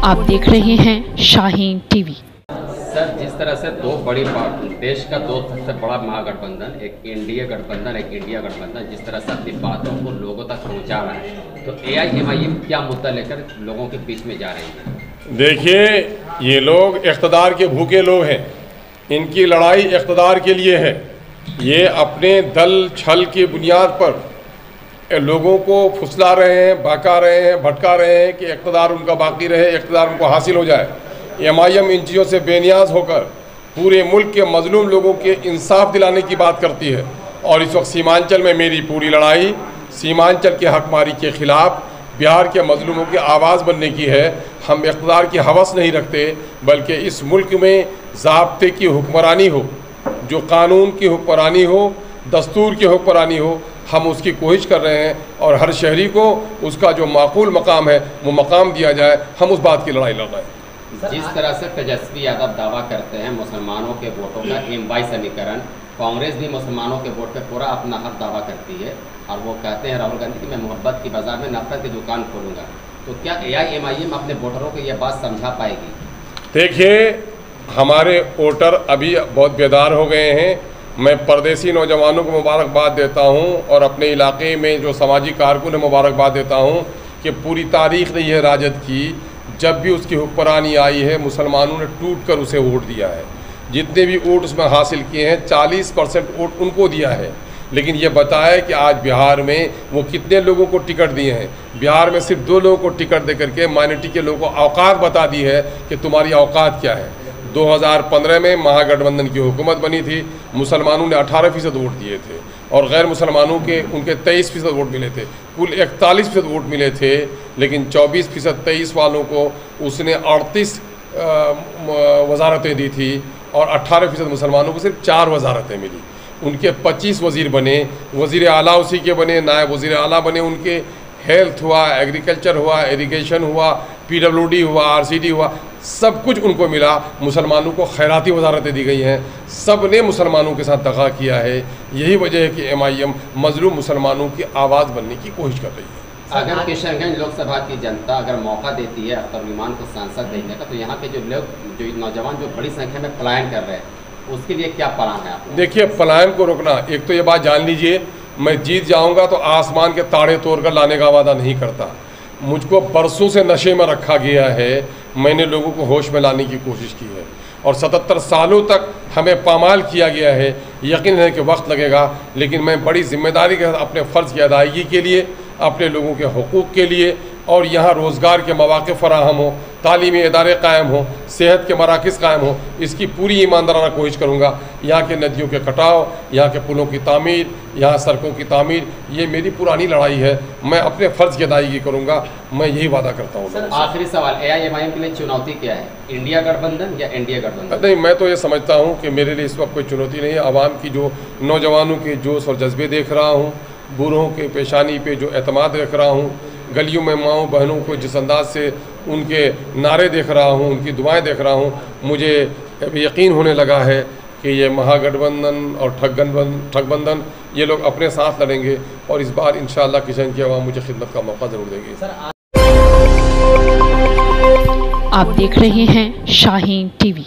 आप देख रहे हैं शाहीन टीवी। सर, जिस तरह से दो बड़ी देश का दो सबसे बड़ा महागठबंधन, एक एनडीए गठबंधन, एक इंडिया गठबंधन, जिस तरह से अपनी बातों को लोगों तक पहुंचा रहा है, तो एआईएमआईएम क्या मुद्दा लेकर लोगों के बीच में जा रही है? देखिए, ये लोग इक़्तिदार के भूखे लोग हैं। इनकी लड़ाई इक़्तिदार के लिए है। ये अपने दल छल की बुनियाद पर लोगों को फुसला रहे हैं, बहका रहे हैं, भटका रहे हैं कि इक़्तिदार उनका बाकी रहे, इक़्तिदार उनको हासिल हो जाए। एमआईएम इन चीज़ों से बेनियाज होकर पूरे मुल्क के मजलूम लोगों के इंसाफ दिलाने की बात करती है। और इस वक्त सीमांचल में मेरी पूरी लड़ाई सीमांचल के हकमारी के ख़िलाफ़ बिहार के मजलूमों की आवाज़ बनने की है। हम इक़्तिदार की हवस नहीं रखते, बल्कि इस मुल्क में ज़ाब्ते की हुक्मरानी हो, जो कानून की हुक्मरानी हो, दस्तूर की हुक्मरानी हो, हम उसकी कोशिश कर रहे हैं। और हर शहरी को उसका जो माकूल मकाम है वो मकाम दिया जाए। हम उस बात की लड़ाई लड़ रहे हैं। जिस तरह से तेजस्वी यादव दावा करते हैं मुसलमानों के वोटों का एम-वाई समीकरण, कांग्रेस भी मुसलमानों के वोट पे पूरा अपना हक दावा करती है और वो कहते हैं राहुल गांधी कि मैं मोहब्बत की बाज़ार में नफरत की दुकान खोलूँगा, तो क्या एआईएमआईएम अपने वोटरों को यह बात समझा पाएगी? देखिए, हमारे वोटर अभी बहुत बेदार हो गए हैं। मैं परदेसी नौजवानों को मुबारकबाद देता हूं और अपने इलाके में जो समाजी कारकुन है मुबारकबाद देता हूं कि पूरी तारीख़ रही है राजद की, जब भी उसकी हुक्मरानी आई है मुसलमानों ने टूट कर उसे वोट दिया है। जितने भी वोट उसमें हासिल किए हैं 40% वोट उनको दिया है। लेकिन ये बताया कि आज बिहार में वो कितने लोगों को टिकट दिए हैं। बिहार में सिर्फ 2 लोगों को टिकट दे करके माइनॉरिटी के लोगों को औकात बता दी है कि तुम्हारी औकात क्या है। 2015 में महागठबंधन की हुकूमत बनी थी, मुसलमानों ने 18% वोट दिए थे और गैर मुसलमानों के उनके 23% वोट मिले थे। कुल 41% वोट मिले थे, लेकिन 24% 23 वालों को उसने 38 वजारतें दी थी और 18% मुसलमानों को सिर्फ 4 वजारतें मिली। उनके 25 वज़ीर बने, वज़ीर आला उसी के बने, नायब वज़ीर आला बने उनके। हेल्थ हुआ, एग्रीकल्चर हुआ, इरिगेशन हुआ, पीडब्ल्यूडी हुआ, आरसीडी हुआ, सब कुछ उनको मिला। मुसलमानों को खैराती वजारतें दी गई हैं। सब ने मुसलमानों के साथ दगा किया है। यही वजह है कि एमआईएम मजलूम मुसलमानों की आवाज़ बनने की कोशिश कर रही है। अगर किशनगंज लोकसभा की जनता अगर मौका देती है अख्तर उस्मान को सांसद देने का, तो यहाँ के जो लोग, जो नौजवान जो बड़ी संख्या में पलायन कर रहे हैं, उसके लिए क्या प्लान है आपका? देखिए, पलायन को रोकना, एक तो ये बात जान लीजिए, मैं जीत जाऊंगा तो आसमान के ताड़े तोड़कर लाने का वादा नहीं करता। मुझको बरसों से नशे में रखा गया है। मैंने लोगों को होश में लाने की कोशिश की है और 77 सालों तक हमें पामाल किया गया है। यकीन है कि वक्त लगेगा, लेकिन मैं बड़ी जिम्मेदारी के साथ अपने फ़र्ज़ की अदायगी के लिए, अपने लोगों के हकूक़ के लिए और यहाँ रोज़गार के मौक़े फ़राहम हो, तालीमी इदारे कायम हो, सेहत के मराकज़ कायम हो, इसकी पूरी ईमानदाराना कोशिश करूँगा। यहाँ के नदियों के कटाव, यहाँ के पुलों की तामीर, यहाँ सड़कों की तामीर, ये मेरी पुरानी लड़ाई है। मैं अपने फ़र्ज़ की अदायगी करूँगा, मैं यही वादा करता हूँ। सर, आखिरी सवाल, एआईएमआईएम के लिए चुनौती क्या है? इंडिया गठबंधन या एनडीए गठबंधन? नहीं, मैं तो ये समझता हूँ कि मेरे लिए इस वक्त कोई चुनौती नहीं है। आवाम की जो नौजवानों के जोश और जज्बे देख रहा हूँ, बूढ़ों के पेशानी पे जो एतमाद देख रहा हूँ, गलियों में माँओं बहनों को जिस अंदाज से उनके नारे देख रहा हूँ, उनकी दुआएं देख रहा हूँ, मुझे अभी यकीन होने लगा है कि ये महागठबंधन और ठगबंधन ये लोग अपने साथ लड़ेंगे और इस बार इंशाअल्लाह किशन की आवाम मुझे खिदमत का मौका ज़रूर देगी। आप देख रहे हैं शाहीन टीवी।